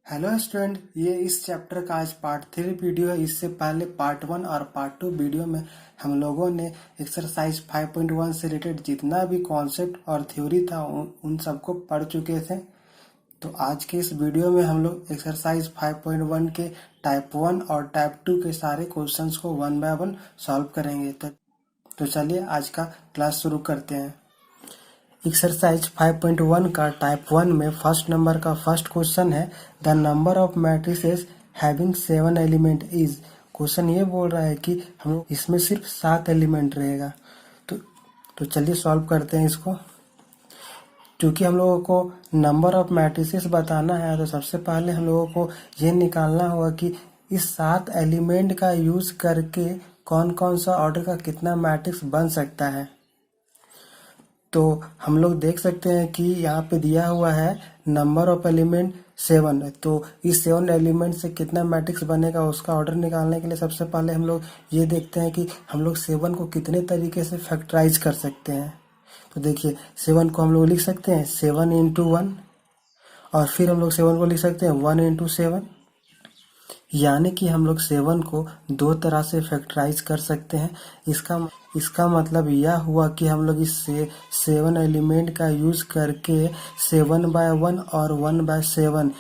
Hello student, ये इस chapter का आज पार्ट 3 वीडियो है। इससे पहले पार्ट 1 और पार्ट 2 वीडियो में हम लोगों ने एक्सरसाइज 5.1 से रिलेटेड जितना भी कॉन्सेप्ट और थ्योरी था उन सबको पढ़ चुके थे। तो आज के इस वीडियो में हम लोग एक्सरसाइज 5.1 के टाइप 1 और टाइप 2 के सारे क्वेश्चंस को वन बाय वन सॉल्व करेंगे। तो चलिए आज का क्लास शुरू करते हैं। एक्सरसाइज 5.1 का टाइप 1 में फर्स्ट नंबर का फर्स्ट क्वेश्चन है, the number of matrices having 7 element is. Question ये बोल रहा है कि हम लोग इसमें सिर्फ 7 एलिमेंट रहेगा। तो चलिए सॉल्व करते हैं इसको। क्योंकि हम लोगों को नंबर ऑफ मैट्रिसेस बताना है तो सबसे पहले हम लोगों को ये निकालना होगा कि इस 7 एलिमेंट का यूज करके कौन कौन सा ऑर्डर का कितना मैट्रिक्स बन सकता है। तो हम लोग देख सकते हैं कि यहाँ पे दिया हुआ है नंबर ऑफ एलिमेंट 7। तो इस 7 एलिमेंट से कितना मैट्रिक्स बनेगा उसका ऑर्डर निकालने के लिए सबसे पहले हम लोग ये देखते हैं कि हम लोग 7 को कितने तरीके से फैक्टराइज कर सकते हैं। तो देखिए 7 को हम लोग लिख सकते हैं 7 इंटू 1, और फिर हम लोग 7 को लिख सकते हैं 1 इंटू 7। यानी कि हम लोग 7 को दो तरह से फैक्टराइज कर सकते हैं। इसका मतलब यह हुआ कि हम लोग इस 7 एलिमेंट का यूज करके 7/1 और 1/7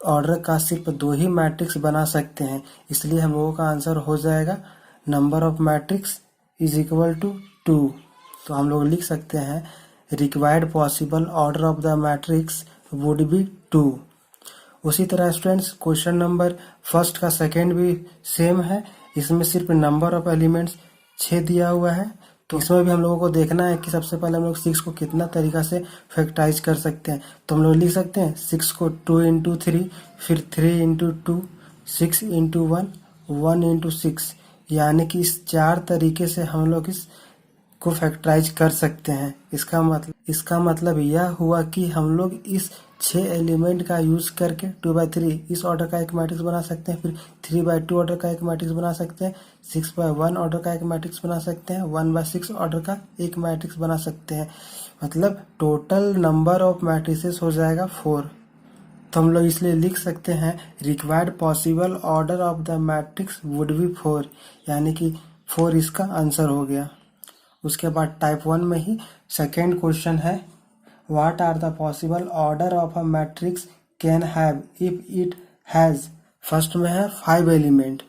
ऑर्डर का सिर्फ 2 ही मैट्रिक्स बना सकते हैं। इसलिए हम लोगों का आंसर हो जाएगा number of matrix is equal to 2। तो हम लोग लिख सकते हैं required possible order of the matrix would be 2। उसी तरह स्टूडेंट्स क्वेश्चन नंबर फर्स्ट का सेकेंड भी सेम है। इसमें सिर्फ नंबर ऑफ एलिमेंट्स 6 दिया हुआ है। तो इसमें भी हम लोगों को देखना है कि सबसे पहले हम लोग 6 को कितना तरीका से फैक्टराइज कर सकते हैं। तो हम लोग लिख सकते हैं 6 को 2 इंटू 3, फिर 3 इंटू 2, 6 इंटू 1, 1 इंटू 6। यानी कि इस 4 तरीके से हम लोग इस को फैक्टराइज कर सकते हैं। इसका मतलब यह हुआ कि हम लोग इस 6 एलिमेंट का यूज करके 2/3 इस ऑर्डर का एक मैट्रिक्स बना सकते हैं, फिर 3/2 ऑर्डर का एक मैट्रिक्स बना सकते हैं, 6/1 ऑर्डर का एक मैट्रिक्स बना सकते हैं, 1/6 ऑर्डर का एक मैट्रिक्स बना सकते हैं। मतलब टोटल नंबर ऑफ मैट्रिसेस हो जाएगा 4। तो हम लोग इसलिए लिख सकते हैं required possible order of the matrix would B 4। यानी कि 4 इसका आंसर हो गया। उसके बाद टाइप 1 में ही सेकेंड क्वेश्चन है, what are the possible order of a matrix can have if it has. First में है 5 एलिमेंट।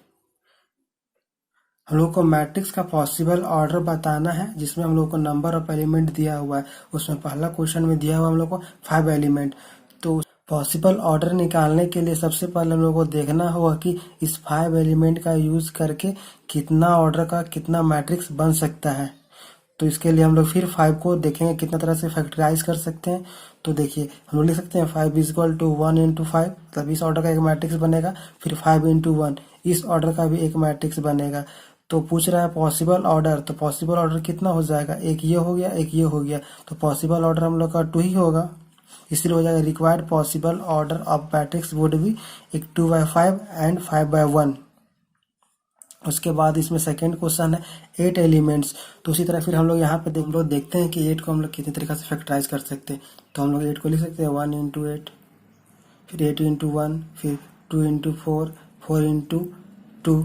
हम लोग को मैट्रिक्स का पॉसिबल ऑर्डर बताना है जिसमें हम लोग को नंबर ऑफ एलिमेंट दिया हुआ है। उसमें पहला क्वेश्चन में दिया हुआ हम लोग को 5 एलिमेंट। तो पॉसिबल ऑर्डर निकालने के लिए सबसे पहले हम लोग को देखना होगा कि इस 5 एलिमेंट का यूज करके कितना ऑर्डर का कितना मैट्रिक्स बन सकता है। तो इसके लिए हम लोग फिर 5 को देखेंगे कितना तरह से फैक्टराइज कर सकते हैं। तो देखिए हम लोग लिख सकते हैं 5 इज इक्वल टू 1 इंटू 5, मतलब इस ऑर्डर का एक मैट्रिक्स बनेगा। फिर 5 इंटू 1 इस ऑर्डर का भी एक मैट्रिक्स बनेगा। तो पूछ रहा है पॉसिबल ऑर्डर, तो पॉसिबल ऑर्डर कितना हो जाएगा, एक ये हो गया एक ये हो गया। तो पॉसिबल ऑर्डर हम लोग का 2 ही होगा। इसलिए हो जाएगा required possible order of matrix would B एक 2/5 एंड 5/1। उसके बाद इसमें सेकेंड क्वेश्चन है 8 एलिमेंट्स। तो उसी तरह फिर हम लोग यहाँ पे देखते हैं कि 8 को हम लोग कितने तरीके से फैक्टराइज कर सकते हैं। तो हम लोग 8 को लिख सकते हैं 1 इंटू 8, फिर 8 इंटू 1, फिर 2 इंटू 4, 4 इंटू 2।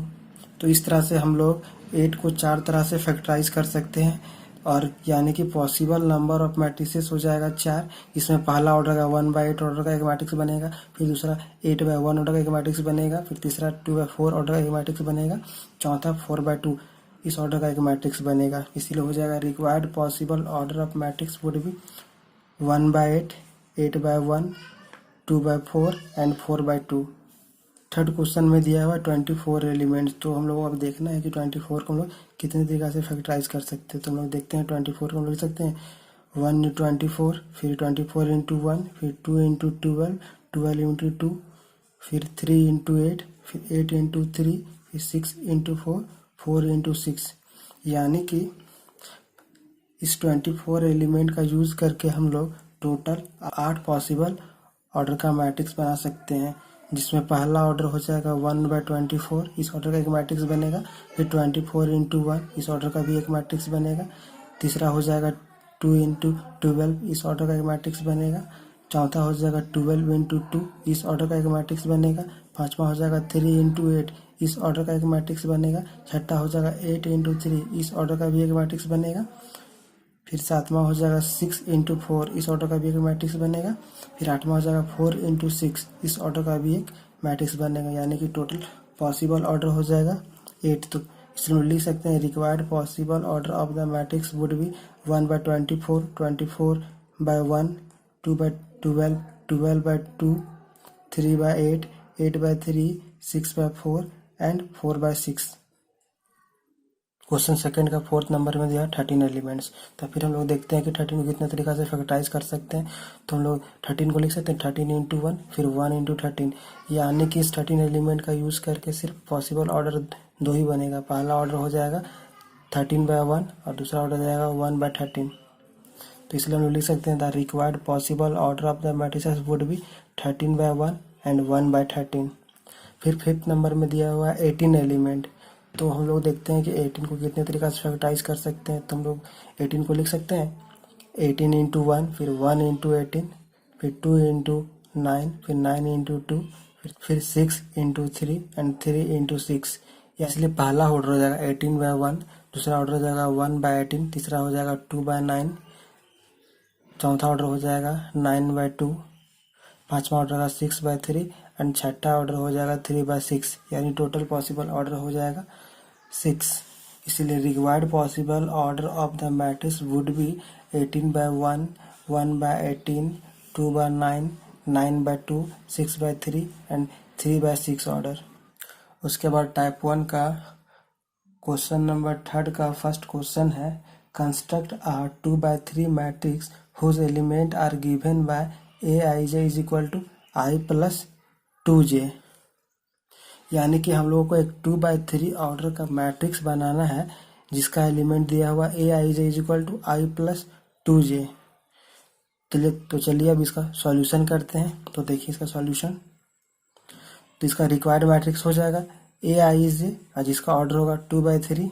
तो इस तरह से हम लोग 8 को 4 तरह से फैक्टराइज कर सकते हैं। और यानी कि पॉसिबल नंबर ऑफ मैट्रिसेस हो जाएगा 4। इसमें पहला ऑर्डर का 1/8 ऑर्डर का एक मैट्रिक्स बनेगा, फिर दूसरा 8/1 ऑर्डर का एक मैट्रिक्स बनेगा, फिर तीसरा 2/4 ऑर्डर का एक मैट्रिक्स बनेगा, चौथा 4/2 इस ऑर्डर का एक मैट्रिक्स बनेगा। इसीलिए हो जाएगा required possible order of matrix would B 1/8, 8/1, 2/4 and 4/2। Third question में दिया हुआ 24 एलिमेंट्स। तो हम लोग को अब देखना है कि 24 को हम लोग कितने तरीका से फैक्टराइज कर सकते हैं। तो हम लोग देखते हैं 24 को हम लोग लिख सकते हैं 1 इंटू 24, फिर 24 इंटू 1, फिर 2 इंटू 12, 12 इंटू 2, फिर 3 इंटू 8, फिर 8 इंटू 3, फिर 6 इंटू 4, 4 इंटू 6। यानी कि इस 24 एलिमेंट का यूज करके हम लोग टोटल 8 पॉसिबल ऑर्डर का मैट्रिक्स बना सकते हैं। जिसमें पहला ऑर्डर हो जाएगा 1/24, इस ऑर्डर का एक मैट्रिक्स बनेगा। फिर 24 इंटू 1 इस ऑर्डर का भी एक मैट्रिक्स बनेगा। तीसरा हो जाएगा 2 इंटू 12, इस ऑर्डर का एक मैट्रिक्स बनेगा। चौथा हो जाएगा 12 इंटू 2, इस ऑर्डर का एक मैट्रिक्स बनेगा। पांचवा हो जाएगा 3 इंटू 8, इस ऑर्डर का एक मैट्रिक्स बनेगा। छठा हो जाएगा 8 इंटू 3, इस ऑर्डर का भी एक मैट्रिक्स बनेगा। फिर सातवां हो जाएगा 6 इंटू 4, इस ऑर्डर का भी एक मैट्रिक्स बनेगा। फिर आठवां हो जाएगा 4 इंटू 6, इस ऑर्डर का भी एक मैट्रिक्स बनेगा, यानी कि टोटल पॉसिबल ऑर्डर हो जाएगा 8। तो इसमें लिख सकते हैं required possible order of the matrix would B 1/24, 24/1, 2/12, 12/2, 3/8, 8/3, 6/4 and 4/6। Question second का फोर्थ नंबर में दिया 13 एलिमेंट्स। तो फिर हम लोग देखते हैं कि 13 को कितने तरीका से फैक्टराइज कर सकते हैं। तो हम लोग 13 को लिख सकते हैं 13 इंटू 1, फिर 1 इंटू 13, यानी कि इस 13 एलिमेंट का यूज़ करके सिर्फ पॉसिबल ऑर्डर दो ही बनेगा। पहला ऑर्डर हो जाएगा 13/1 और दूसरा ऑर्डर हो जाएगा 1/13। तो इसलिए हम लोग लिख सकते हैं the required possible order of the matrices would be 13/1 and 1/13। फिर फिफ्थ नंबर में दिया हुआ है 18 एलिमेंट। तो हम लोग देखते हैं कि 18 को कितने तरीका से फैक्टराइज कर सकते हैं। तो हम लोग 18 को लिख सकते हैं 18 इंटू 1, फिर 1 इंटू 18, फिर 2 इंटू 9, फिर 9 इंटू 2, फिर 6 इंटू 3 एंड 3 इंटू 6। इसलिए पहला ऑर्डर हो जाएगा 18/1, दूसरा ऑर्डर हो जाएगा 1/18, तीसरा हो जाएगा 2/9, चौथा ऑर्डर हो जाएगा 9/2, पांचवा ऑर्डर होगा 6/3 एंड छठा ऑर्डर हो जाएगा 3/6, यानी टोटल पॉसिबल ऑर्डर हो जाएगा 6। इसलिए required possible order of the matrix would be 18/1, 1/18, 2/9, 9/2, 6/3 and 3/6 order. उसके बाद टाइप 1 का क्वेश्चन नंबर थर्ड का फर्स्ट क्वेश्चन है construct a 2/3 matrix whose element are given by aij is equal to i plus 2j। यानी कि हम लोगों को एक 2/3 ऑर्डर का मैट्रिक्स बनाना है जिसका एलिमेंट दिया हुआ aij is equal to i plus 2j। तो चलिए अब इसका सॉल्यूशन करते हैं। तो देखिए इसका सॉल्यूशन। तो इसका रिक्वायर्ड मैट्रिक्स हो जाएगा aij और जिसका ऑर्डर होगा 2/3।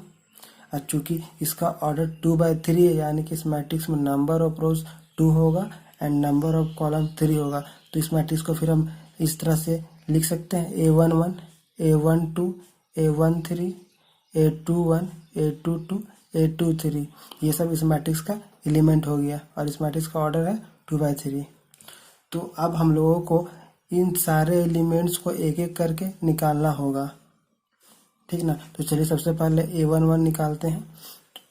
और चूंकि इसका ऑर्डर 2/3 है, यानी कि इस मैट्रिक्स में नंबर ऑफ रोज 2 होगा एंड नंबर ऑफ कॉलम 3 होगा। तो इस मैट्रिक्स को फिर हम इस तरह से लिख सकते हैं a11, a12, a13, a21, a22, a23। ये सब इस मैट्रिक्स का एलिमेंट हो गया और इस मैट्रिक्स का ऑर्डर है 2/3। तो अब हम लोगों को इन सारे एलिमेंट्स को एक एक करके निकालना होगा, ठीक ना। तो चलिए सबसे पहले a11 निकालते हैं।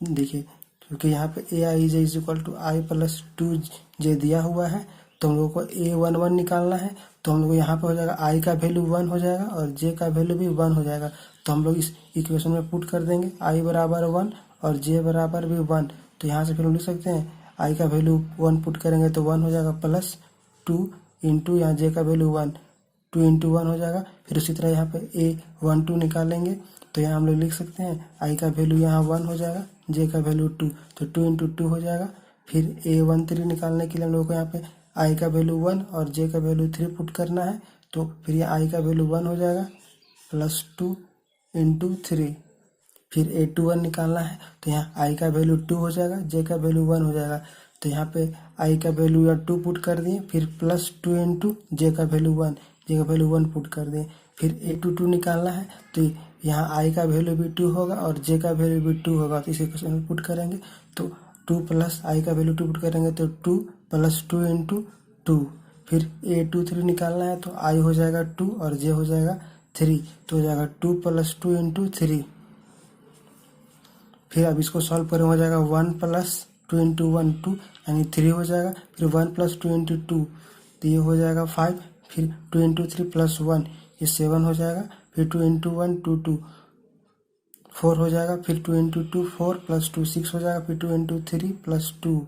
देखिए क्योंकि यहाँ पे aij is equal to i plus 2j दिया हुआ है, तो हम लोगों को a11 निकालना है। तो हम लोग यहाँ पे हो जाएगा i का वैल्यू 1 हो जाएगा और j का वैल्यू भी 1 हो जाएगा। तो हम लोग इस इक्वेशन में पुट कर देंगे i बराबर 1 और j बराबर भी 1। तो यहाँ से फिर हम लिख सकते हैं i का वैल्यू 1 पुट करेंगे तो 1 हो जाएगा प्लस 2 इंटू यहाँ j का वैल्यू 1, 2 इंटू 1 हो जाएगा। फिर उसी तरह यहाँ पे a12 निकालेंगे तो यहाँ हम लोग लिख सकते हैं i का वैल्यू यहाँ 1 हो जाएगा, j का वैल्यू 2, तो 2 इंटू 2 हो जाएगा। फिर a13 निकालने के लिए हम लोग को यहाँ पे i का वैल्यू 1 और j का वैल्यू 3 पुट करना है। तो फिर ये i का वैल्यू 1 हो जाएगा प्लस 2 इंटू 3। फिर a21 निकालना है तो यहाँ i का वैल्यू 2 हो जाएगा, j का वैल्यू 1 हो जाएगा। तो यहाँ पे i का वैल्यू या 2 पुट कर दिए, फिर प्लस 2 इंटू j का वैल्यू 1, j का वैल्यू 1 पुट कर दिए। फिर a22 निकालना है तो यहाँ i का वैल्यू भी 2 होगा और j का वैल्यू भी 2 होगा। तो इस इक्वेशन में पुट करेंगे तो 2 प्लस i का वैल्यू 2 पुट करेंगे तो 2 प्लस 2 इंटू 2। फिर a23 निकालना है तो i हो जाएगा 2 और j हो जाएगा 3, तो हो जाएगा 2 प्लस 2 इंटू 3। फिर अब इसको सॉल्व करें हो जाएगा 1 प्लस 2 इंटू 1 2, यानी 3 हो जाएगा। फिर 1 प्लस 2 इंटू 2 तो ये हो जाएगा 5। फिर 2 इंटू 3 प्लस 1 ये 7 हो जाएगा। फिर 2 इंटू 1 2 2 4 हो जाएगा। फिर 2 इंटू 2 4 प्लस 2 6 हो जाएगा। फिर 2 इंटू 3 प्लस 2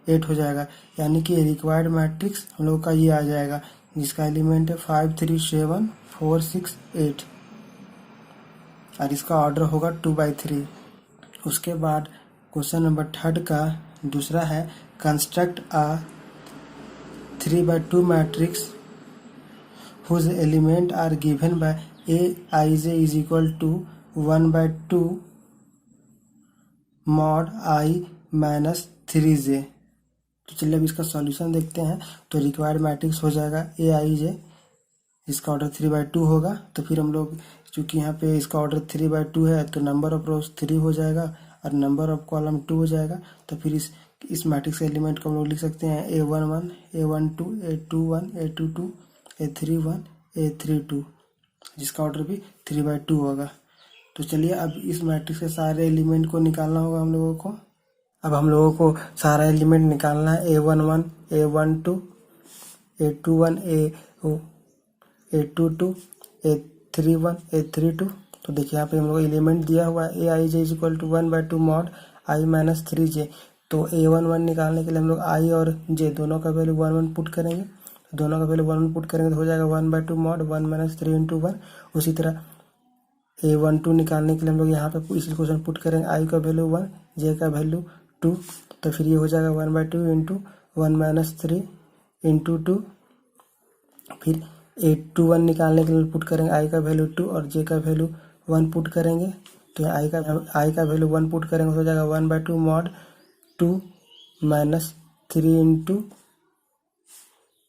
8 हो जाएगा। यानी कि रिक्वायर्ड मैट्रिक्स हम लोग का ये आ जाएगा जिसका एलिमेंट है 5 3 7 4 6 8 और इसका ऑर्डर होगा 2/3। उसके बाद क्वेश्चन नंबर थर्ड का दूसरा है construct a 3/2 matrix whose element are given by aij is equal to 1/2 mod I minus 3j। तो चलिए अब इसका सॉल्यूशन देखते हैं। तो रिक्वायर्ड मैट्रिक्स हो जाएगा ए आई जे, इसका ऑर्डर 3/2 होगा। तो फिर हम लोग चूंकि यहाँ पे इसका ऑर्डर 3/2 है तो नंबर ऑफ रोज 3 हो जाएगा और नंबर ऑफ कॉलम 2 हो जाएगा। तो फिर इस मैट्रिक्स के एलिमेंट को हम लोग लिख सकते हैं A11, A12, A21, A22, A31, A32, जिसका ऑर्डर भी 3/2 होगा। तो चलिए अब इस मैट्रिक्स के सारे एलिमेंट को निकालना होगा हम लोगों को। अब हम लोगों को सारा एलिमेंट निकालना है A11, A12, A21, A22, A31, A32। तो देखिए यहाँ पे हम लोग एलिमेंट दिया हुआ है Aij is equal to 1/2 mod i minus 3j। तो A11 निकालने के लिए हम लोग i और j दोनों का वैल्यू 1 पुट करेंगे। दोनों का वैल्यू 1 पुट करेंगे तो हो जाएगा 1/2 मॉड 1 माइनस 3 इंटू 1। उसी तरह A12 निकालने के लिए हम लोग यहाँ पे इस इक्वेशन पुट करेंगे, i का वैल्यू 1, j का वैल्यू 2। तो फिर ये हो जाएगा 1/2 इंटू 1 माइनस 3 इंटू 2। फिर A21 निकालने के लिए पुट करेंगे i का वैल्यू 2 और j का वैल्यू 1 पुट करेंगे। तो i का वैल्यू 1 पुट करेंगे तो हो जाएगा 1/2 मॉड 2 माइनस 3 इंटू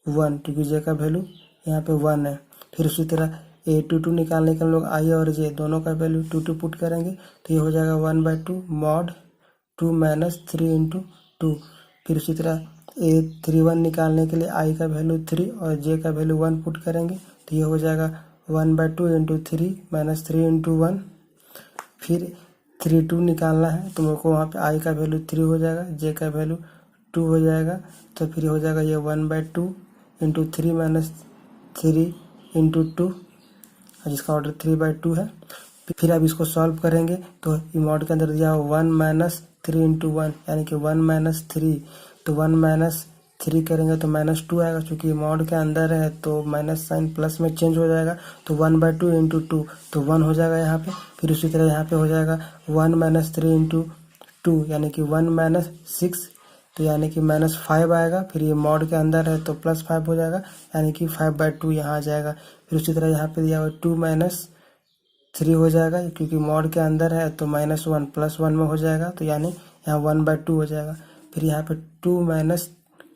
1, क्योंकि j का वैल्यू यहाँ पे 1 है। फिर उसी तरह A22 निकालने के हम लोग i और j दोनों का वैल्यू 2 पुट करेंगे तो ये हो जाएगा 1/2 मॉड 2 माइनस 3 इंटू 2। फिर उसी तरह A31 निकालने के लिए i का वैल्यू 3 और j का वैल्यू 1 पुट करेंगे तो ये हो जाएगा 1/2 इंटू 3 माइनस 3 इंटू 1। फिर 32 निकालना है तो मेरे को वहाँ पे i का वैल्यू 3 हो जाएगा, j का वैल्यू 2 हो जाएगा। तो फिर हो जाएगा ये 1/2 इंटू 3 माइनस 3 इंटू 2, जिसका ऑर्डर 3/2 है। फिर अब इसको सॉल्व करेंगे तो मॉड के अंदर दिया हुआ 1 माइनस 3 इंटू 1 यानी कि 1 माइनस 3। तो 1 माइनस 3 करेंगे तो -2 आएगा, क्योंकि मॉड के अंदर है तो माइनस साइन प्लस में चेंज हो जाएगा। तो 1/2 इंटू 2 तो 1 हो जाएगा यहाँ पे। फिर उसी तरह यहाँ पे हो जाएगा 1 माइनस 3 इंटू 2 यानी कि 1 माइनस 6, तो यानी कि -5 आएगा। फिर ये मॉड के अंदर है तो +5 हो जाएगा यानी कि 5/2 यहाँ आ जाएगा। फिर उसी तरह यहाँ पे दिया हुआ 2 माइनस 3 हो जाएगा, क्योंकि मॉड के अंदर है तो -1 +1 में हो जाएगा तो यानी यहाँ 1/2 हो जाएगा। फिर यहाँ पे 2 माइनस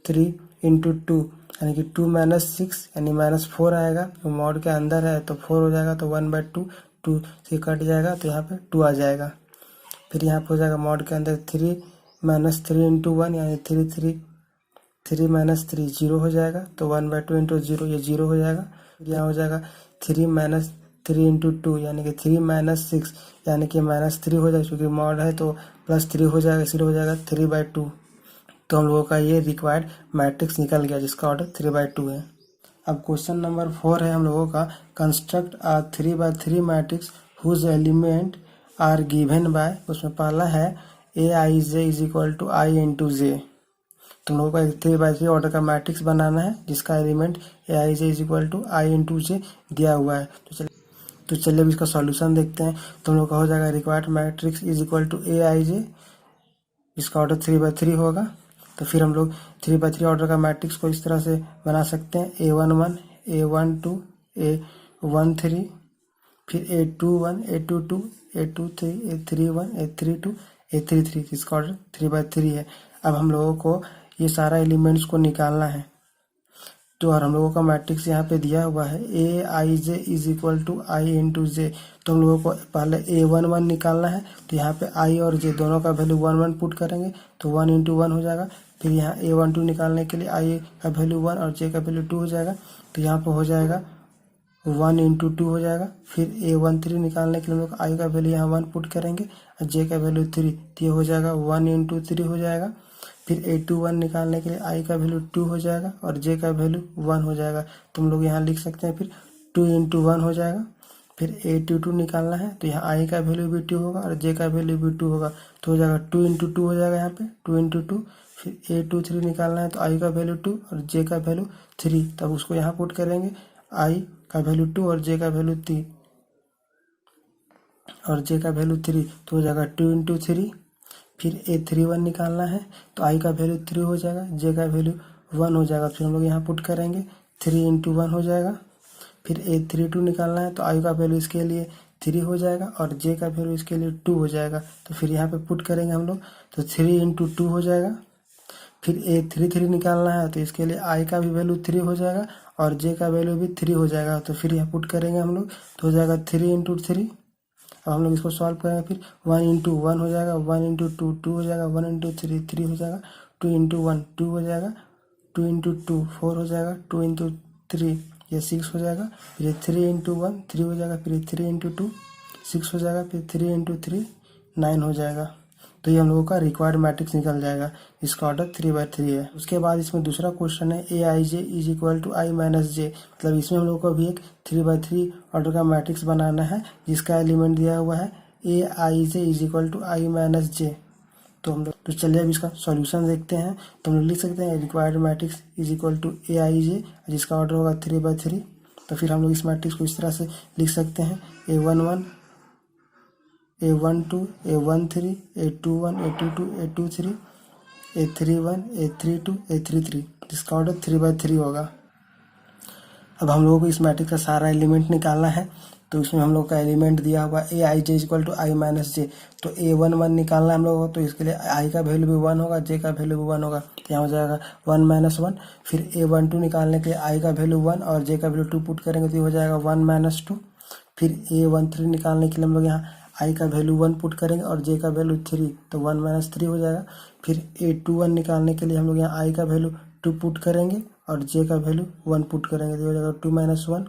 3 इंटू 2 यानी कि 2 माइनस 6 यानी -4 आएगा। तो मॉड के अंदर है तो 4 हो जाएगा तो 1/2 2 से कट जाएगा तो यहाँ पे 2 आ जाएगा। फिर यहाँ पे हो जाएगा मॉड के अंदर 3 माइनस 3 इंटू 1 यानी 3 माइनस 3 0 हो जाएगा। तो 1/2 इंटू 0 ये 0 हो जाएगा। फिर यहाँ हो जाएगा 3 माइनस 3 इंटू 2 यानी कि 3 माइनस 6 यानी कि -3 हो जाएगा, क्योंकि मॉड है तो +3 हो जाएगा, इसलिए हो जाएगा 3/2। तो हम लोगों का ये रिक्वायर्ड मैट्रिक्स निकल गया जिसका ऑर्डर 3/2 है। अब क्वेश्चन नंबर 4 है हम लोगों का, construct a 3/3 matrix whose element are given by. उसमें पहला है Aij is equal to i into j. तुम लोगों को एक 3/3 ऑर्डर का मैट्रिक्स बनाना है जिसका element Aij is equal to i into j दिया हुआ है। तो चलिए अब इसका सॉल्यूशन देखते हैं। तुम लोग का हो जाएगा required matrix is equal to Aij, इसका ऑर्डर 3/3 होगा। तो फिर हम लोग 3/3 ऑर्डर का मैट्रिक्स को इस तरह से बना सकते हैं A11, A12, A13, फिर A21, A22, A23, A31, A32, A33, इसका ऑर्डर 3/3 है। अब हम लोगों को ये सारा एलिमेंट्स को निकालना है। तो और हम लोगों का मैट्रिक्स यहाँ पे दिया हुआ है Aij is equal to i into j. तो हम लोगों को पहले A11 निकालना है तो यहाँ पे i और j दोनों का वैल्यू 1 पुट करेंगे तो 1 इंटू 1 हो जाएगा। फिर यहाँ A12 निकालने के लिए i का वैल्यू 1 और j का वैल्यू 2 हो जाएगा, तो यहाँ पे हो जाएगा 1 इंटू 2 हो जाएगा। फिर A13 निकालने के लिए हम लोग i का वैल्यू यहाँ 1 पुट करेंगे और j का वैल्यू 3, तो ये हो जाएगा 1 इंटू 3 हो जाएगा। फिर A21 निकालने के लिए i का वैल्यू 2 हो जाएगा और j का वैल्यू 1 हो जाएगा। तुम लोग यहाँ लिख सकते हैं फिर 2 इंटू 1 हो जाएगा। फिर A22 निकालना है तो यहाँ i का वैल्यू भी 2 होगा और j का वैल्यू भी 2 होगा, तो हो जाएगा 2 इंटू 2 हो जाएगा यहाँ पे 2 इंटू 2। फिर A23 निकालना है तो i का वैल्यू 2 और j का वैल्यू 3, तब उसको यहाँ पुट करेंगे i का वैल्यू 2 और j का वैल्यू 3 और j का वैल्यू 3, तो हो जाएगा 2 इंटू 3। फिर A31 निकालना है तो i का वैल्यू 3 हो जाएगा, j का वैल्यू 1 हो जाएगा। फिर हम लोग यहाँ पुट करेंगे 3 इंटू 1 हो जाएगा। फिर A32 निकालना है तो i का वैल्यू इसके लिए 3 हो जाएगा और j का वैल्यू इसके लिए 2 हो जाएगा। तो फिर यहाँ पे पुट करेंगे हम लोग तो 3 इंटू 2 हो जाएगा। फिर ए थ्री थ्री निकालना है, तो इसके लिए आई का भी वैल्यू 3 हो जाएगा और जे का वैल्यू भी 3 हो जाएगा। तो फिर यहाँ पुट करेंगे हम लोग, तो हो जाएगा 3 इंटू 3। अब हम लोग इसको सॉल्व करेंगे, फिर 1 इंटू 1 हो जाएगा, 1 इंटू 2 2 हो जाएगा, 1 इंटू 3 3 हो जाएगा, 2 इंटू 1 2 हो जाएगा, 2 इंटू 2 4 हो जाएगा, 2 इंटू 3 ये 6 हो जाएगा, फिर 3 इंटू 1 3 हो जाएगा, फिर 3 इंटू 2 6 हो जाएगा, फिर 3 इंटू 3 9 हो जाएगा। तो ये हम लोगों का रिक्वायर्ड मैट्रिक्स निकल जाएगा। इसका ऑर्डर 3/3 है। उसके बाद इसमें दूसरा क्वेश्चन है ए आई जे is equal to i minus j, मतलब इसमें हम लोगों को भी एक 3/3 ऑर्डर का मैट्रिक्स बनाना है जिसका एलिमेंट दिया हुआ है ए आई जे is equal to i minus j. तो हम लोग तो चलिए अब इसका सॉल्यूशन देखते हैं। तो हम लोग लिख सकते हैं required matrix is equal to ए आई जे, जिसका ऑर्डर होगा 3/3। तो फिर हम लोग इस मैट्रिक्स को इस तरह से लिख सकते हैं A11 A12 A13 A21 A22 A23 A31 A32 A33, जिसका ऑर्डर 3/3 होगा। अब हम लोगों को इस मैट्रिक्स का सारा एलिमेंट निकालना है। तो इसमें हम लोग का एलिमेंट दिया हुआ A I J equal to i minus j. तो A11 निकालना है हम लोगों को, तो इसके लिए आई का वैल्यू भी 1 होगा, जे का वैल्यू भी 1 होगा, तो यहाँ हो जाएगा 1 माइनस 1। फिर A12 निकालने के लिए आई का वैल्यू 1 और जे का वैल्यू 2 पुट करेंगे तो हो जाएगा 1 माइनस 2। फिर A13 निकालने के लिए हम लोग यहाँ आई का वैल्यू 1 पुट करेंगे और जे का वैल्यू 3, तो 1 माइनस 3 हो जाएगा। फिर A21 निकालने के लिए हम लोग यहाँ आई का वैल्यू 2 पुट करेंगे और जे का वैल्यू 1 पुट करेंगे, तो हो जाएगा 2 माइनस 1।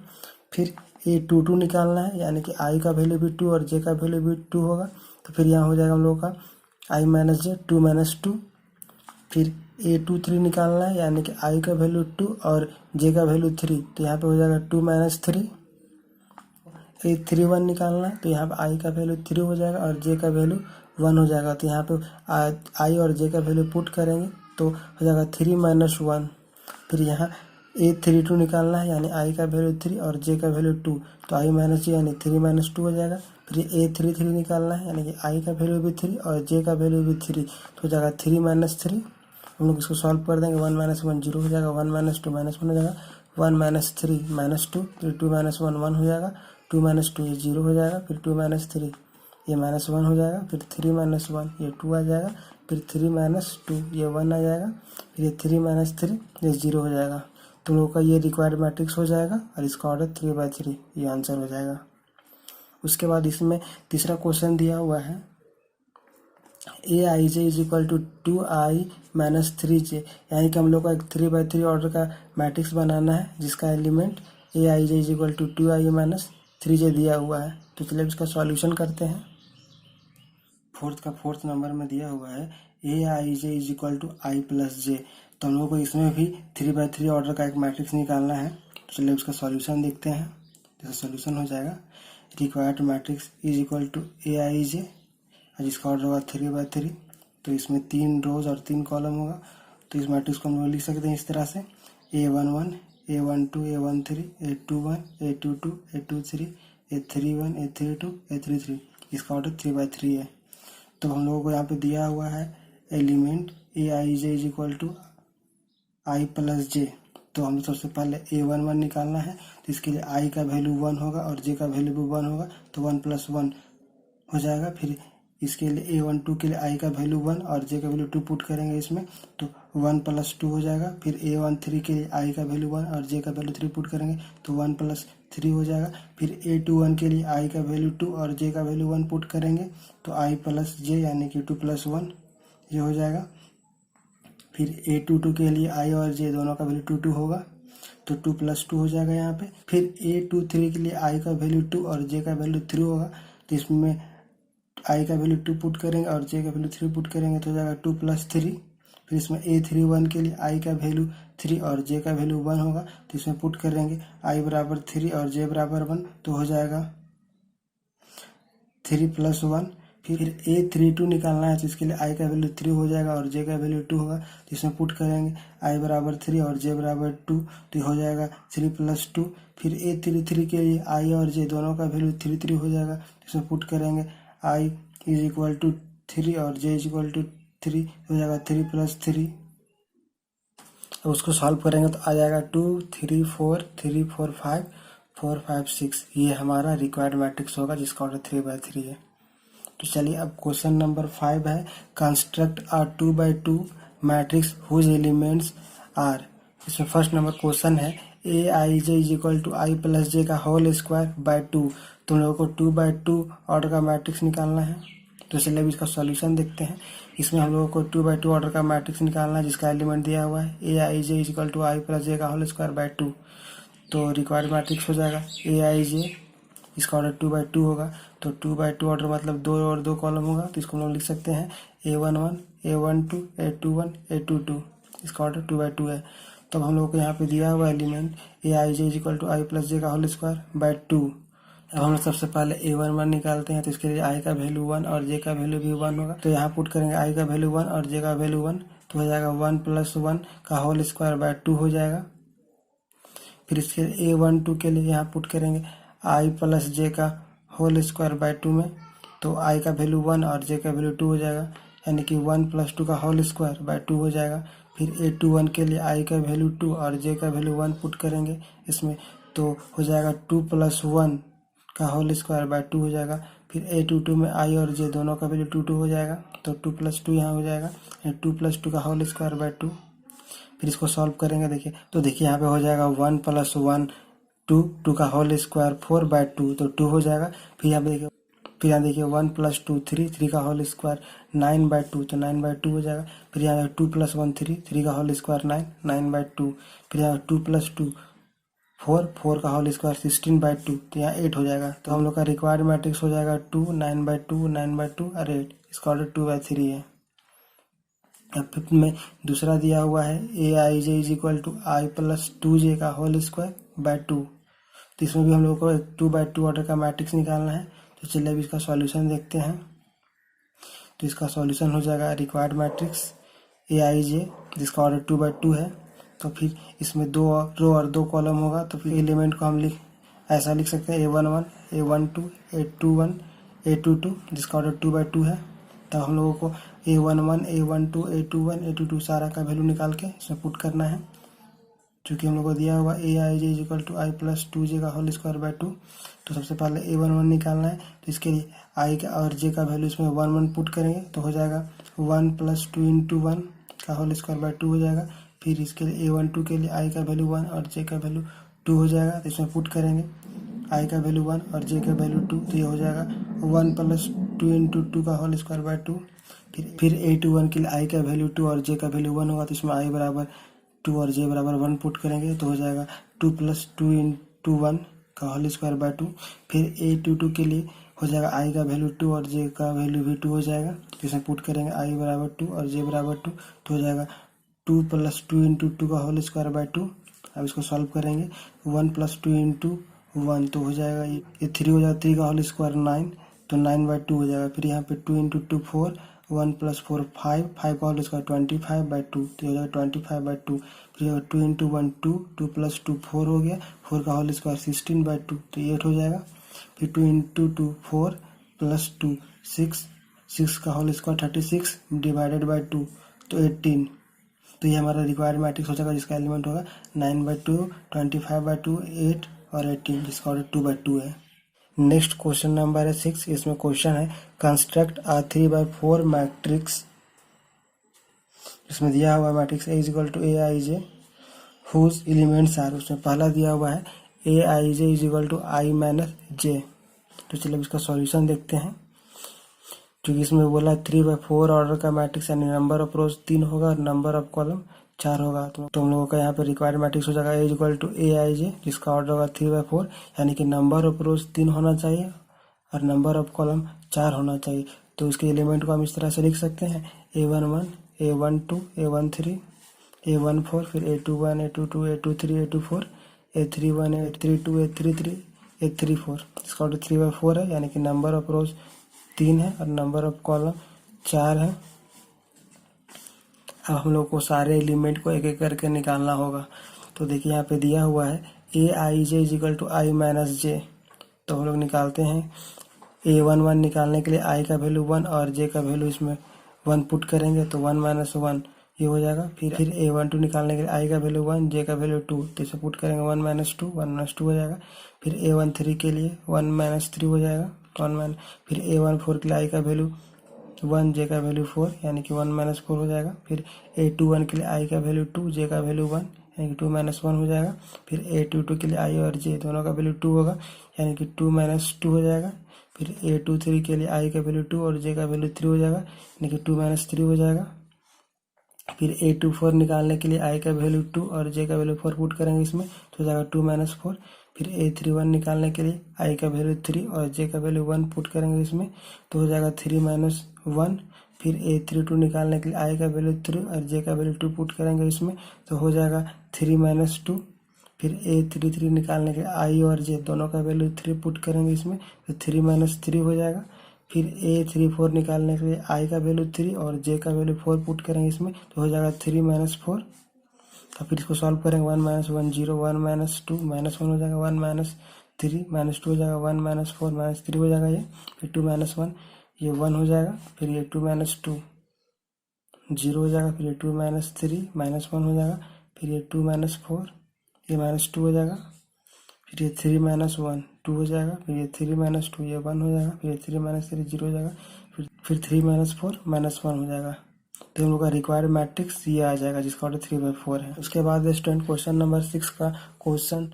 फिर A22 निकालना है, यानी कि आई का वैल्यू भी 2 और जे का वैल्यू भी 2 होगा, तो फिर यहाँ हो जाएगा हम लोग का आई माइनस जे 2 माइनस 2। फिर A23 निकालना है, यानी कि आई का वैल्यू 2 और जे का वैल्यू 3, तो यहाँ पे हो जाएगा 2 माइनस 3। A31 निकालना है, तो यहाँ पे आई का वैल्यू 3 हो जाएगा और जे का वैल्यू 1 हो जाएगा, तो यहाँ पे आई और जे का वैल्यू पुट करेंगे तो हो जाएगा 3 माइनस 1। फिर यहाँ A32 निकालना है, यानी आई का वैल्यू 3 और जे का वैल्यू 2, तो आई माइनस जे यानी 3 माइनस 2 हो जाएगा। फिर A33 निकालना है, यानी कि आई का वैल्यू भी 3 और जे का वैल्यू भी 3, तो हो जाएगा 3 माइनस 3। हम लोग इसको सॉल्व कर देंगे, 1 माइनस 1 0 हो जाएगा, 1 माइनस 2 माइनस 1 हो जाएगा, 1 माइनस 3 माइनस 2, फिर 2 माइनस 1 1 हो जाएगा, 2 माइनस 2 ये 0 हो जाएगा, फिर 2 माइनस 3 ये माइनस 1 हो जाएगा, फिर 3 माइनस 1 ये 2 आ जाएगा, फिर 3 माइनस 2 ये 1 आ जाएगा, फिर ये 3 माइनस 3 ये 0 हो जाएगा। तुम लोगों का ये रिक्वायर्ड मैट्रिक्स हो जाएगा और इसका ऑर्डर 3/3 ये आंसर हो जाएगा। उसके बाद इसमें तीसरा क्वेश्चन दिया हुआ है ए आई जे is equal to 2i minus 3j, यानी कि हम लोग का एक 3/3 ऑर्डर का मैट्रिक्स बनाना है जिसका element A I J is equal to 2i minus 3j दिया हुआ है। तो चलिए इसका सॉल्यूशन करते हैं। फोर्थ नंबर में दिया हुआ है ए आई जे is equal to I plus जे। तो हम लोगों को इसमें भी 3/3 ऑर्डर का एक मैट्रिक्स निकालना है। तो चलिए उसका सॉल्यूशन देखते हैं। जैसा सॉल्यूशन हो जाएगा, required matrix is equal to ए आई जे, जिसका ऑर्डर होगा 3/3। तो इसमें 3 रोज और 3 कॉलम होगा। तो इस मैट्रिक्स को हम लोग लिख सकते हैं इस तरह से A11 A12 A13 A21 A22 A23 A31 A32 A33, इसका ऑर्डर 3/3 है। तो हम लोगों को यहाँ पे दिया हुआ है element A I J is equal to I plus जे। तो हमें सबसे पहले A11 निकालना है, तो इसके लिए आई का वैल्यू 1 होगा और जे का वैल्यू भी 1 होगा, तो 1 प्लस 1 हो जाएगा। फिर इसके लिए A12 के लिए आई का वैल्यू 1 और जे का वैल्यू 2 पुट करेंगे इसमें, तो 1 प्लस 2 हो जाएगा। फिर A13 के लिए आई का वैल्यू 1 और जे का वैल्यू 3 पुट करेंगे तो 1 प्लस 3 हो जाएगा। फिर A21 के लिए आई का वैल्यू 2 और जे का वैल्यू 1 पुट करेंगे तो आई प्लस जे यानी कि 2 प्लस 1 ये हो जाएगा। फिर A22 के लिए आई और जे दोनों का वैल्यू 2 2 होगा, तो 2 प्लस 2 हो जाएगा यहाँ पे। फिर A23 के लिए आई का वैल्यू 2 और जे का वैल्यू 3 होगा, तो इसमें आई का वैल्यू 2 पुट करेंगे और जे का वैल्यू 3 पुट करेंगे तो हो जाएगा 2 प्लस 3। फिर इसमें A31 के लिए आई का वैल्यू 3 और जे का वैल्यू 1 होगा, तो इसमें पुट करेंगे आई बराबर 3 और जे बराबर 1, तो हो जाएगा 3 प्लस 1। फिर A32 निकालना है, तो इसके लिए आई का वैल्यू 3 हो जाएगा और जे का वैल्यू 2 होगा, तो इसमें पुट करेंगे आई बराबर 3 और जे बराबर 2, तो हो जाएगा 3 प्लस 2। फिर A33 के लिए आई और जे दोनों का वैल्यू 3 3 हो जाएगा, तो इसमें पुट करेंगे आई इज इक्वल टू 3 और जे इज इक्वल टू 3, हो जाएगा 3 प्लस 3। अब उसको सॉल्व करेंगे तो आ जाएगा 2 3 4 3 4 5 4 5 6, ये हमारा रिक्वायर्ड मैट्रिक्स होगा जिसका ऑर्डर 3/3 है। तो चलिए अब क्वेश्चन नंबर 5 है, construct a 2x2 matrix whose elements are. इसमें फर्स्ट नंबर क्वेश्चन है ए आई जे is equal to I plus J का होल स्क्वायर बाय 2। तुम लोगों को 2/2 ऑर्डर का मैट्रिक्स निकालना है। तो चलिए अब इसका सॉल्यूशन देखते हैं। इसमें हम लोगों को 2/2 ऑर्डर का मैट्रिक्स निकालना है जिसका एलिमेंट दिया हुआ है ए आई जे is equal to I plus J का होल स्क्वायर बाय 2। तो रिक्वायर्ड मैट्रिक्स हो जाएगा ए आई जे, इसका ऑर्डर 2/2 होगा। तो 2/2 ऑर्डर मतलब 2 और 2 कॉलम होगा, तो इसको हम लोग लिख सकते हैं A11 A12 A21 A22। इसका ऑर्डर 2/2 है। तब हम लोगों को यहाँ पे दिया हुआ element A I J is equal to I plus J का होल स्क्वायर बाय 2। अब हम लोग सबसे पहले A11 निकालते हैं। तो इसके लिए आई का वैल्यू 1 और जे का वैल्यू भी 1 होगा। तो यहाँ पुट करेंगे आई का वैल्यू 1 और जे का वैल्यू 1, तो हो जाएगा 1 + 1 का होल स्क्वायर बाय 2 हो जाएगा। फिर इसके A12 के लिए यहाँ पुट करेंगे आई प्लस जे का होल स्क्वायर बाय 2 में। तो आई का वैल्यू 1 और जे का वैल्यू 2 हो जाएगा, यानी कि 1 + 2 का होल स्क्वायर बाय 2 हो जाएगा। फिर A21 के लिए आई का वैल्यू 2 और जे का वैल्यू 1 पुट करेंगे इसमें, तो हो जाएगा 2 + 1 का होल स्क्वायर बाय 2 हो जाएगा। फिर A22 में आई और जे दोनों का वैल्यू 2 हो जाएगा, तो 2 + 2 यहाँ हो जाएगा, 2 + 2 का होल स्क्वायर बाय 2। फिर इसको सॉल्व करेंगे। देखिए तो देखिए यहाँ पे हो जाएगा 1 + 1 2 का होल स्क्वायर 4/2, तो 2 हो जाएगा। फिर यहाँ देखिए 1 + 2 3 का होल स्क्वायर 9/2, तो 9/2 हो जाएगा। फिर यहाँ 2 + 1 3 का होल स्क्वायर 9/2। फिर यहाँ 2 + 2 4 का होल स्क्वायर 16/2, तो यहाँ 8 हो जाएगा। तो हम लोग का रिक्वायर्ड मैट्रिक्स हो जाएगा 2 9/2 9/2 और 8। इसका ऑर्डर 2/3 है। अब फिफ्थ में दूसरा दिया हुआ है ए आई जे is equal to I plus 2 J का होल स्क्वायर बाय 2। तो इसमें भी हम लोग को 2/2 ऑर्डर का मैट्रिक्स निकालना है। तो चलिए अब इसका सॉल्यूशन देखते हैं। तो इसका सॉल्यूशन हो जाएगा रिक्वायर्ड मैट्रिक्स ए आई जे जिसका ऑर्डर 2/2 है। तो फिर इसमें 2 रो और 2 कॉलम होगा, तो फिर एलिमेंट को हम ऐसा लिख सकते हैं A11 A12 A21 A22 जिसका ऑर्डर 2/2 है। तब हम लोगों को A11 A12 A21 A22 सारा का वैल्यू निकाल के इसमें पुट करना है। चूँकि हम लोग को दिया हुआ A I J is equal to I plus 2 J का होल स्क्वायर बाय 2। तो सबसे पहले A11 निकालना है। तो इसके लिए आई का और जे का वैल्यू इसमें 1 पुट करेंगे, तो हो जाएगा 1 + 2 × 1 का होल स्क्वायर बाय 2 हो जाएगा। फिर इसके लिए A12 के लिए आई का वैल्यू 1 और जे का वैल्यू 2 हो जाएगा। तो इसमें पुट करेंगे आई का वैल्यू 1 और जे का वैल्यू 2, तो ये हो जाएगा 1 + 2 × 2 का होल स्क्वायर बाय 2। फिर A21 के लिए आई का वैल्यू 2 और जे का वैल्यू 1 होगा, तो इसमें आई बराबर 2 और जे बराबर 1 पुट करेंगे, तो हो जाएगा 2 + 2 × 1 का होल स्क्वायर बाय 2। फिर A22 के लिए हो जाएगा आई का वैल्यू 2 और जे का वैल्यू भी 2 हो जाएगा। तो इसमें पुट करेंगे आई बराबर 2 और जे बराबर 2, तो हो जाएगा 2 + 2 × 2 का होल स्क्वायर बाय 2। अब इसको सॉल्व करेंगे 1 + 2 × 1, तो हो जाएगा ये 3 हो जाएगा, 3 का होल स्क्वायर 9, तो 9/2 हो जाएगा। फिर यहाँ पे 2 × 2 4 1 + 4 5 का होल स्क्वायर 25/2, तो हो जाएगा 25/2। फिर 2 × 1 2 2 + 2 4 हो गया, 4 का होल स्क्वायर 16/2, तो 8 हो जाएगा। फिर 2 × 2 4 + 2 6 का होल स्क्वायर 36 / 2, तो 18। तो ये हमारा रिक्वायर्ड मैट्रिक्स हो जाएगा जिसका एलिमेंट होगा 9/2 25/2 8 और 18 जिसका ऑर्डर 2/2 है। नेक्स्ट क्वेश्चन नंबर है 6। इसमें क्वेश्चन है कंस्ट्रक्ट a 3/4 मैट्रिक्स। इसमें दिया हुआ matrix A = Aij whose elements are. उसमें पहला दिया हुआ है Aij = I - j। तो चलिए इसका सॉल्यूशन देखते हैं। क्योंकि इसमें बोला 3/4 ऑर्डर का मैट्रिक्स यानी नंबर ऑफ रोज 3 होगा और नंबर ऑफ कॉलम 4 होगा। तो हम लोगों का यहाँ पे रिक्वायर्ड मैट्रिक्स हो जाएगा A = Aij जिसका ऑर्डर होगा 3/4, यानी कि नंबर ऑफ रोज 3 होना चाहिए और नंबर ऑफ कॉलम 4 होना चाहिए। तो उसके एलिमेंट को हम इस तरह से लिख सकते हैं A11 A12 A13 A14, फिर A21 A22 A23 A24 A31 A32 A33 A34। इसका ऑर्डर 3/4 है, यानी कि नंबर ऑफ रोज 3 है और नंबर ऑफ कॉलम 4 है। अब हम लोग को सारे एलिमेंट को एक एक करके निकालना होगा। तो देखिए यहाँ पे दिया हुआ है Aij = I - j। तो हम लोग निकालते हैं A11 निकालने के लिए आई का वैल्यू 1 और जे का वैल्यू इसमें 1 पुट करेंगे, तो 1 - 1 ये हो जाएगा। फिर A12 निकालने के लिए आई का वैल्यू 1 जे का वैल्यू 2, तो इसे पुट करेंगे 1 - 2 1 - 2 हो जाएगा। फिर A13 के लिए 1 - 3 हो जाएगा फिर A14 के लिए आई का वैल्यू 1 जे का वैल्यू 4 यानी कि 1 - 4 हो जाएगा। फिर A21 के लिए I का वैल्यू 2 जे का वैल्यू 1 यानी कि 2 - 1 हो जाएगा। फिर A22 के लिए I और J दोनों का वैल्यू 2 होगा यानी कि 2 - 2 हो जाएगा। फिर A23 के लिए I का वैल्यू 2 और J का वैल्यू 3 हो जाएगा यानी कि 2 - 3 हो जाएगा। फिर A24 निकालने के लिए I का वैल्यू 2 और J का वैल्यू 4 पुट करेंगे इसमें तो हो जाएगा 2 - 4। फिर A31 निकालने के लिए I का वैल्यू 3 और J का वैल्यू 1 पुट करेंगे इसमें तो हो जाएगा 3 - 1। फिर A32 निकालने के लिए I का वैल्यू 3 और J का वैल्यू 2 पुट करेंगे इसमें तो हो जाएगा 3 - 2। फिर A33 निकालने के लिए I और J दोनों का वैल्यू 3 पुट करेंगे इसमें तो 3 - 3 हो जाएगा। फिर A34 निकालने के लिए I का वैल्यू 3 और J का वैल्यू 4 पुट करेंगे इसमें तो हो जाएगा 3 - 4। तो फिर इसको सॉल्व करेंगे 1 - 1 0 1 - 2 -1 हो जाएगा 1 - 3 -2 हो जाएगा 1 - 4 -3 हो जाएगा ये। फिर 2 - 1 ये 1 हो जाएगा। फिर ये 2 - 2 0 हो जाएगा। फिर ये 2 - 3 -1 हो जाएगा। फिर ये 2 - 4 ये -2 हो जाएगा। फिर ये 3 - 1 2 हो जाएगा। फिर ये 3 - 2 ये 1 हो जाएगा। फिर ये 3 - 3 0 हो जाएगा। फिर 3 - 4 -1 हो जाएगा। तो हम लोग का रिक्वायर्ड मैट्रिक्स ये आ जाएगा जिसका ऑर्डर 3/4 है। उसके बाद स्टूडेंट क्वेश्चन नंबर 6 का क्वेश्चन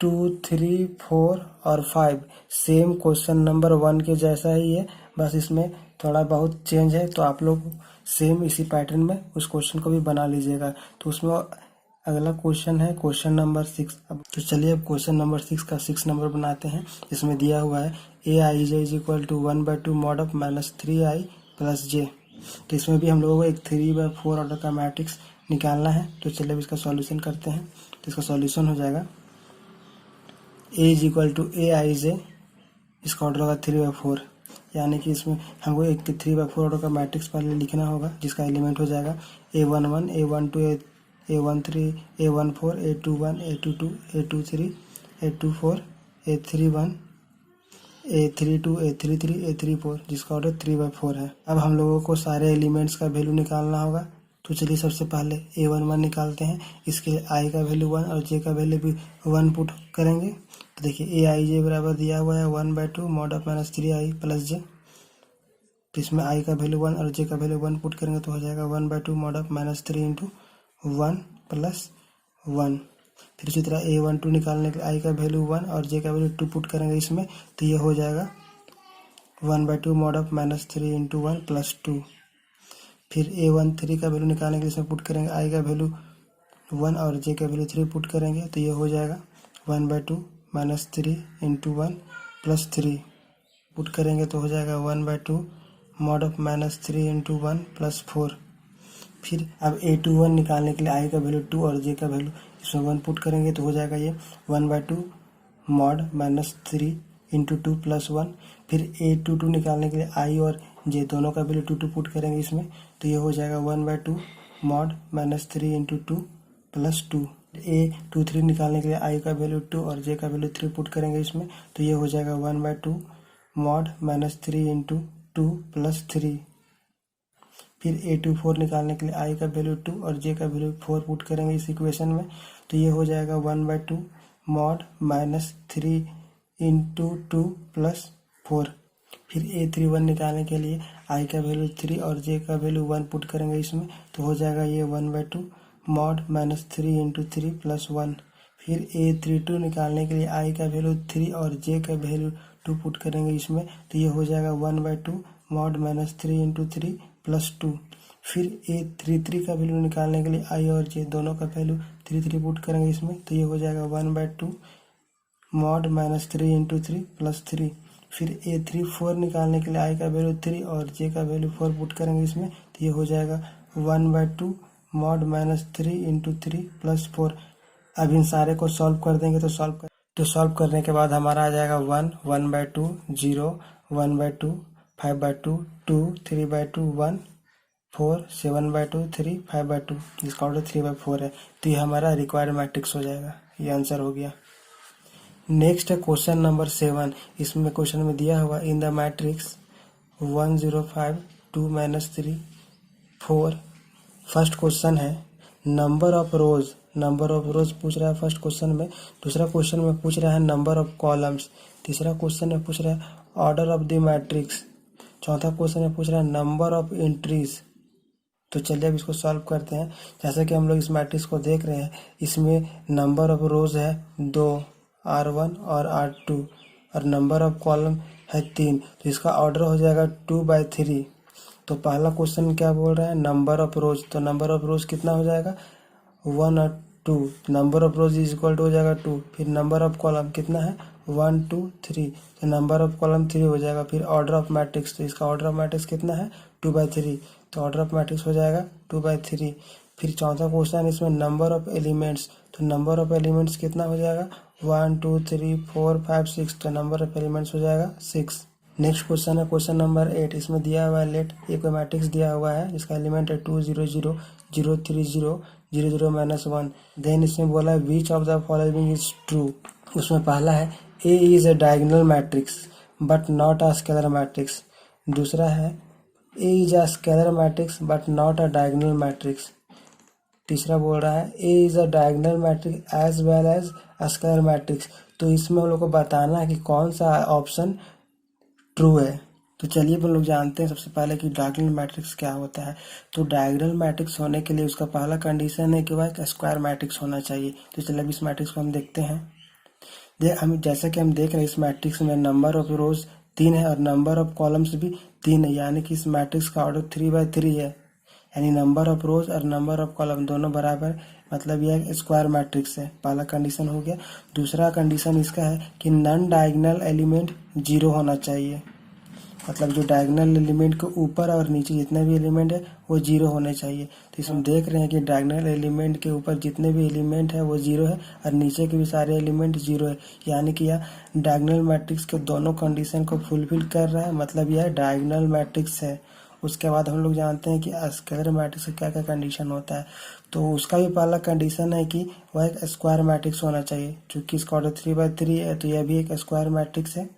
2, 3, 4 और 5 सेम क्वेश्चन नंबर 1 के जैसा ही है, बस इसमें थोड़ा बहुत चेंज है। तो आप लोग सेम इसी पैटर्न में उस क्वेश्चन को भी बना लीजिएगा। तो उसमें अगला क्वेश्चन है क्वेश्चन नंबर 6। अब तो चलिए अब क्वेश्चन नंबर 6 का 6 नंबर बनाते हैं। इसमें दिया हुआ है Aij = 1/2 mod of -3i + j। तो इसमें भी हम लोगों को एक 3/4 ऑर्डर का मैट्रिक्स निकालना है। तो चलिए अब इसका सॉल्यूशन करते हैं। तो इसका सॉल्यूशन हो जाएगा A = Aij, इसका ऑर्डर होगा 3/4 यानी कि इसमें हमको एक 3/4 ऑर्डर का मैट्रिक्स पहले लिखना होगा जिसका एलिमेंट हो जाएगा A11 A12 A13 A14 A21 A22 A23 A24 A31 A32 A33 A34 जिसका ऑर्डर 3/4 है। अब हम लोगों को सारे एलिमेंट्स का वैल्यू निकालना होगा। तो चलिए सबसे पहले A11 निकालते हैं। इसके लिए I का वैल्यू 1 और J का वैल्यू भी 1 पुट करेंगे। तो देखिए Aij बराबर दिया हुआ है 1/2 mod of -3i + j। तो इसमें I का वैल्यू 1 और J का वैल्यू 1 पुट करेंगे तो हो जाएगा 1/2 mod of -3 × 1 + 1। फिर इसी तरह A12 निकालने के I का वैल्यू 1 और J का वैल्यू 2 पुट करेंगे इसमें तो ये हो जाएगा 1/2 mod of -3 × 1 + 2। फिर A13 का वैल्यू निकालने के लिए इसमें पुट करेंगे I का वैल्यू 1 और J का वैल्यू 3 पुट करेंगे तो ये हो जाएगा 1/2 -3 × 1 + 3 पुट करेंगे तो हो जाएगा 1/2 mod of -3 × 1 + 4। फिर अब A21 निकालने के लिए I का वैल्यू 2 और J का वैल्यू इसमें 1 पुट करेंगे तो हो जाएगा ये 1/2 mod -3 × 2 + 1। फिर A22 निकालने के लिए I और J दोनों का वैल्यू 2 पुट करेंगे इसमें तो ये हो जाएगा 1/2 mod -3 × 2 + 2। A23 निकालने के लिए I का वैल्यू 2 और J का वैल्यू 3 पुट करेंगे इसमें तो ये हो जाएगा 1/2 mod -3 × 2 + 3। फिर A24 निकालने के लिए I का वैल्यू 2 और J का वैल्यू 4 पुट करेंगे इस इक्वेशन में तो ये हो जाएगा 1/2 mod -3 × 2 + 4। फिर A31 निकालने के लिए I का वैल्यू 3 और J का वैल्यू 1 पुट करेंगे इसमें तो हो जाएगा ये 1/2 mod -3 × 3 + 1। फिर A32 निकालने के लिए I का वैल्यू 3 और J का वैल्यू 2 पुट करेंगे इसमें तो ये हो जाएगा 1/2 mod -3 × 3 + 2। फिर A33 का वैल्यू निकालने के लिए I और J दोनों का वैल्यू 3 पुट करेंगे इसमें तो ये हो जाएगा 1/2 mod -3 × 3 + 3। फिर A34 निकालने के लिए I का वैल्यू 3 और J का वैल्यू 4 पुट करेंगे इसमें तो ये हो जाएगा 1/2 mod -3 × 3 + 4। अब इन सारे को सॉल्व कर देंगे तो सॉल्व करने के बाद हमारा आ जाएगा 1 1/2 0 1/2 5/2 2 3/2 1 4 7/2 3 5/2 जिसका ऑर्डर 3/4 है। तो ये हमारा रिक्वायर्ड मैट्रिक्स हो जाएगा। ये आंसर हो गया। नेक्स्ट है क्वेश्चन नंबर 7। इसमें क्वेश्चन में दिया हुआ in the matrix 1 0 5 2 -3 4। First question है नंबर ऑफ रोज पूछ रहा है फर्स्ट क्वेश्चन में। दूसरा क्वेश्चन में पूछ रहा है नंबर ऑफ कॉलम्स। तीसरा क्वेश्चन में पूछ रहा है ऑर्डर ऑफ द मैट्रिक्स। चौथा क्वेश्चन में पूछ रहा है नंबर ऑफ एंट्रीज। तो चलिए अब इसको सॉल्व करते हैं। जैसा कि हम लोग इस मैट्रिक्स को देख रहे हैं, इसमें नंबर ऑफ रोज है 2, R1 और R2, और नंबर ऑफ कॉलम है 3। तो इसका ऑर्डर हो जाएगा 2/3। तो पहला क्वेश्चन क्या बोल रहा है, नंबर ऑफ रोज। तो नंबर ऑफ रोज कितना हो जाएगा, 1 और 2। Number of rows is equal to हो जाएगा 2। फिर नंबर ऑफ कॉलम कितना है, 1 2 3। तो नंबर ऑफ कॉलम 3 हो जाएगा। फिर ऑर्डर ऑफ मैट्रिक्स, तो इसका ऑर्डर ऑफ मैट्रिक्स कितना है, 2/3। तो ऑर्डर ऑफ मैट्रिक्स हो जाएगा 2/3। फिर चौथा क्वेश्चन इसमें नंबर ऑफ एलिमेंट्स। तो नंबर ऑफ एलिमेंट्स कितना हो जाएगा, 1 2 3 4 5 6। तो नंबर ऑफ एलिमेंट्स हो जाएगा 6। नेक्स्ट क्वेश्चन है क्वेश्चन नंबर 8। इसमें दिया हुआ है लेट एक मैट्रिक्स दिया हुआ है जिसका एलिमेंट है 2 0 0 0 3 0 0 0 -1। देन इसमें बोला है which of the following is true. उसमें पहला है A is a diagonal matrix but not a scalar matrix. दूसरा है A is a scalar matrix but not a diagonal matrix. तीसरा बोल रहा है A is a diagonal matrix as well as a scalar matrix. तो इसमें हम लोग को बताना है कि कौन सा ऑप्शन ट्रू है। तो चलिए हम लोग जानते हैं सबसे पहले कि डायगोनल मैट्रिक्स क्या होता है। तो डायगोनल मैट्रिक्स होने के लिए उसका पहला कंडीशन है कि वह एक स्क्वायर मैट्रिक्स होना चाहिए। तो चलिए अब इस मैट्रिक्स को हम देखते हैं। हम जैसा कि हम देख रहे हैं इस मैट्रिक्स में नंबर ऑफ रोज 3 है और नंबर ऑफ कॉलम्स भी 3 है, यानी कि इस मैट्रिक्स का ऑर्डर 3/3 है। यानी नंबर ऑफ रोज और नंबर ऑफ कॉलम दोनों बराबर, मतलब यह स्क्वायर मैट्रिक्स है। पहला कंडीशन हो गया। दूसरा कंडीशन इसका है कि नॉन डायगोनल एलिमेंट 0 होना चाहिए, मतलब जो डायगोनल एलिमेंट के ऊपर और नीचे जितने भी एलिमेंट है वो 0 होने चाहिए। तो इसमें देख रहे हैं कि डायगोनल एलिमेंट के ऊपर जितने भी एलिमेंट है वो 0 है और नीचे के भी सारे एलिमेंट 0 है, यानी कि यह डायगोनल मैट्रिक्स के दोनों कंडीशन को फुलफिल कर रहा है, मतलब यह डायगोनल मैट्रिक्स है। उसके बाद हम लोग जानते हैं कि स्केलर मैट्रिक्स का क्या क्या कंडीशन होता है। तो उसका भी पहला कंडीशन है कि वह एक स्क्वायर मैट्रिक्स होना चाहिए। चूंकि इसका ऑर्डर 3/3 है तो यह भी एक स्क्वायर मैट्रिक्स है।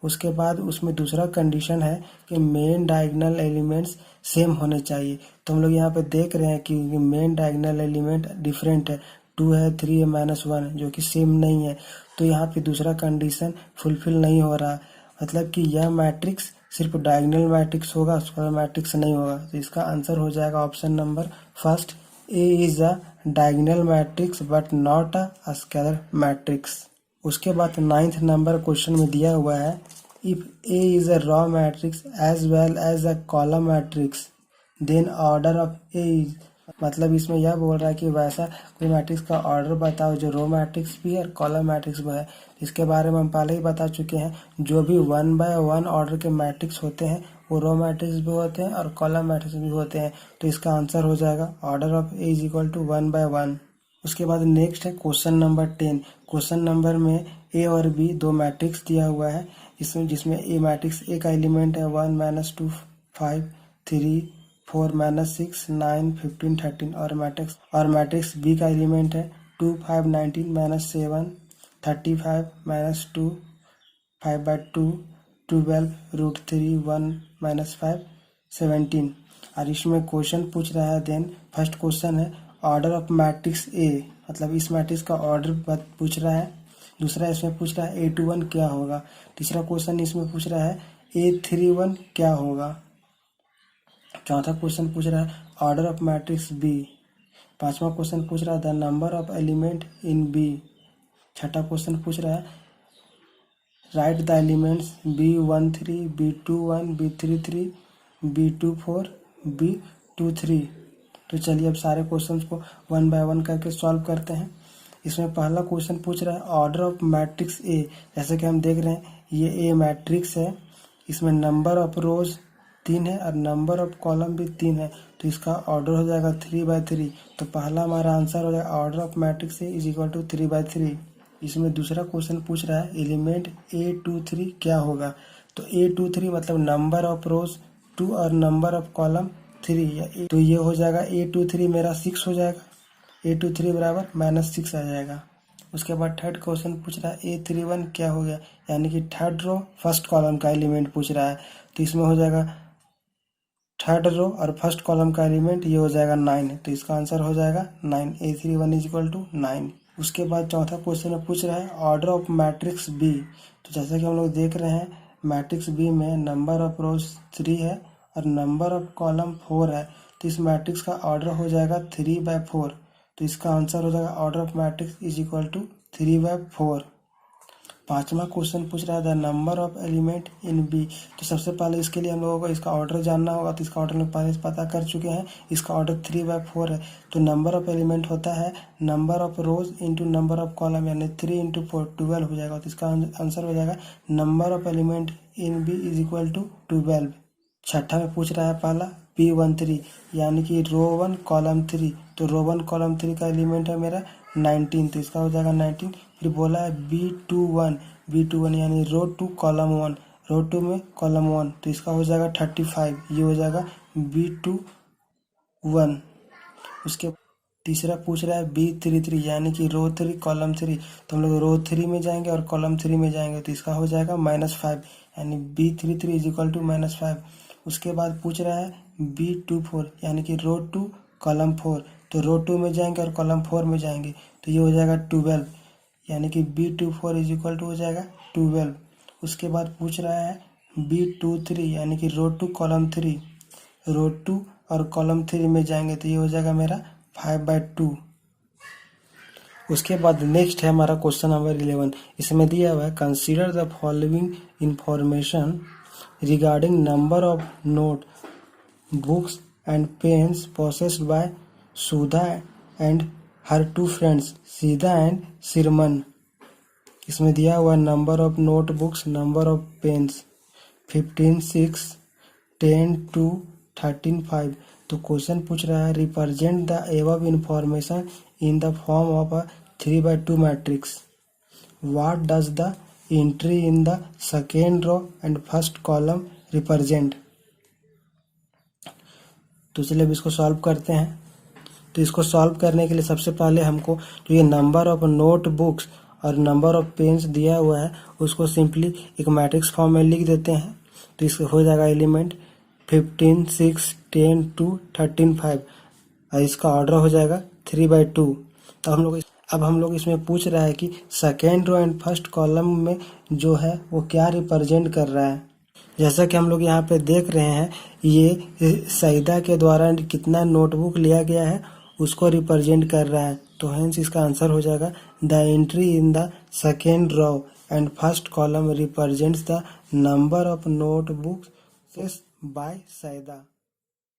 उसके बाद उसमें दूसरा कंडीशन है कि मेन डायगोनल एलिमेंट्स सेम होने चाहिए। तो हम लोग यहाँ पे देख रहे हैं कि मेन डायगोनल एलिमेंट डिफरेंट है, 2 है, 3 है, -1, जो कि सेम नहीं है। तो यहाँ पे दूसरा कंडीशन फुलफिल नहीं हो रहा, मतलब कि यह मैट्रिक्स सिर्फ डायगोनल मैट्रिक्स होगा, स्क्वायर मैट्रिक्स नहीं होगा। तो इसका आंसर हो जाएगा option number first, A is a diagonal matrix but not a scalar matrix. उसके बाद 9th नंबर क्वेश्चन में दिया हुआ है if A is a row matrix as well as a column matrix then order of A is, मतलब इसमें यह बोल रहा है कि वैसा कोई मैट्रिक्स का ऑर्डर बताओ जो रो मैट्रिक्स भी है और कॉलम मैट्रिक्स भी है। इसके बारे में हम पहले ही बता चुके हैं, जो भी 1/1 ऑर्डर के मैट्रिक्स होते हैं वो रो मैट्रिक्स भी होते हैं और कॉलम मैट्रिक्स भी होते हैं। तो इसका आंसर हो जाएगा order of A is equal to 1/1। उसके बाद नेक्स्ट है क्वेश्चन नंबर 10। क्वेश्चन नंबर में ए और बी दो मैट्रिक्स दिया हुआ है, इसमें जिसमें ए मैट्रिक्स ए का एलिमेंट है 1 -2 5 3 4 -6 9 15 13, और मैट्रिक्स बी का एलिमेंट है 2 5 19 -7 35 -2 5/2 12 √3 1 -5 17। और इसमें क्वेश्चन पूछ रहा है, देन फर्स्ट क्वेश्चन है ऑर्डर ऑफ मैट्रिक्स ए, मतलब इस मैट्रिक्स का ऑर्डर पूछ रहा है। दूसरा इसमें पूछ रहा है A21 क्या होगा। तीसरा क्वेश्चन इसमें पूछ रहा है A31 क्या होगा। चौथा क्वेश्चन पूछ रहा है ऑर्डर ऑफ मैट्रिक्स बी। पांचवा क्वेश्चन पूछ रहा है the number of element in B. छठा क्वेश्चन पूछ रहा है right the elements B13 B21 B33 B24 B23। तो चलिए अब सारे क्वेश्चंस को 1/1 करके सॉल्व करते हैं। इसमें पहला क्वेश्चन पूछ रहा है ऑर्डर ऑफ मैट्रिक्स ए। जैसे कि हम देख रहे हैं ये ए मैट्रिक्स है, इसमें नंबर ऑफ रोज 3 है और नंबर ऑफ कॉलम भी 3 है, तो इसका ऑर्डर हो जाएगा 3/3। तो पहला हमारा आंसर हो जाएगा order of matrix A is equal to 3/3। इसमें दूसरा क्वेश्चन पूछ रहा है एलिमेंट A23 क्या होगा। तो A23 मतलब नंबर ऑफ रोज 2 और नंबर ऑफ कॉलम 3, तो ये हो जाएगा A23 मेरा 6 हो जाएगा, A23 बराबर -6 आ जाएगा। उसके बाद थर्ड क्वेश्चन पूछ रहा है A31 क्या हो गया, यानी कि थर्ड रो फर्स्ट कॉलम का एलिमेंट पूछ रहा है। तो इसमें हो जाएगा थर्ड रो और फर्स्ट कॉलम का एलिमेंट ये हो जाएगा 9, तो इसका आंसर हो जाएगा 9, A31 इज इक्वल टू 9। उसके बाद चौथा क्वेश्चन में पूछ रहा है ऑर्डर ऑफ मैट्रिक्स बी। तो जैसा कि हम लोग देख रहे हैं मैट्रिक्स बी में नंबर ऑफ रोज 3 है और नंबर ऑफ कॉलम 4 है, तो इस मैट्रिक्स का ऑर्डर हो जाएगा 3/4। तो इसका आंसर हो जाएगा order of matrix is equal to 3/4। पांचवा क्वेश्चन पूछ रहा था number of element in B. तो सबसे पहले इसके लिए हम लोगों को इसका ऑर्डर जानना होगा, तो इसका ऑर्डर हम लोग पहले से पता कर चुके हैं। इसका ऑर्डर 3/4 है। तो नंबर ऑफ एलिमेंट होता है number of rose into number of column, यानी 3 × 4 12 हो जाएगा। तो इसका आंसर हो जाएगा number of element in B is equal to 12। छठा में पूछ रहा है पहला P13 यानी कि रो 1 कॉलम 3। तो रो 1 कॉलम 3 का एलिमेंट है मेरा 19, तो इसका हो जाएगा 19। फिर बोला है B21 यानी रो 2 कॉलम 1, रो 2 में कॉलम 1, तो इसका हो जाएगा 35। ये हो जाएगा B21। उसके तीसरा पूछ रहा है B33 यानी कि रो 3 कॉलम 3। तो हम लोग रो 3 में जाएंगे और कॉलम 3 में जाएंगे, तो इसका हो जाएगा -5 यानी B33 इज इक्वल टू -5। उसके बाद पूछ रहा है B24 यानी कि रो 2 कॉलम 4। तो रो 2 में जाएंगे और कॉलम 4 में जाएंगे, तो ये हो जाएगा 12 यानी कि B24 इज इक्वल टू हो जाएगा 12। उसके बाद पूछ रहा है B23 यानी कि रो 2 कॉलम 3। रो 2 और कॉलम 3 में जाएंगे, तो ये हो जाएगा मेरा 5/2। उसके बाद नेक्स्ट है हमारा क्वेश्चन नंबर 11। इसमें दिया हुआ है consider the following information regarding number of note books and pens possessed by Sudha and her 2 friends Sidha and Simran. इसमें दिया हुआ number of note books, number of pens 15, 6, 10, 2, 13, 5। तो क्वेश्चन पूछ रहा है represent the above information in the form of a 3/2 matrix. What does the entry in the second row and first column represent. तो चलिए अब इसको सॉल्व करते हैं। तो इसको सॉल्व करने के लिए सबसे पहले हमको जो ये नंबर ऑफ नोट बुक्स और नंबर ऑफ पेन्स दिया हुआ है उसको सिंपली एक मैट्रिक्स फॉर्म में लिख देते हैं। तो इसको हो जाएगा एलिमेंट 15, 6, 10, 2, 13, 5 और इसका ऑर्डर हो जाएगा 3/2। तो अब हम लोग इसमें पूछ रहा है कि second row and first column में जो है वो क्या रिप्रेजेंट कर रहा है। जैसा कि हम लोग यहाँ पे देख रहे हैं ये सईदा के द्वारा कितना नोटबुक लिया गया है उसको रिप्रेजेंट कर रहा है। तो हेंस इसका आंसर हो जाएगा the entry in the second row and first column represents the number of notebooks by Saeeda.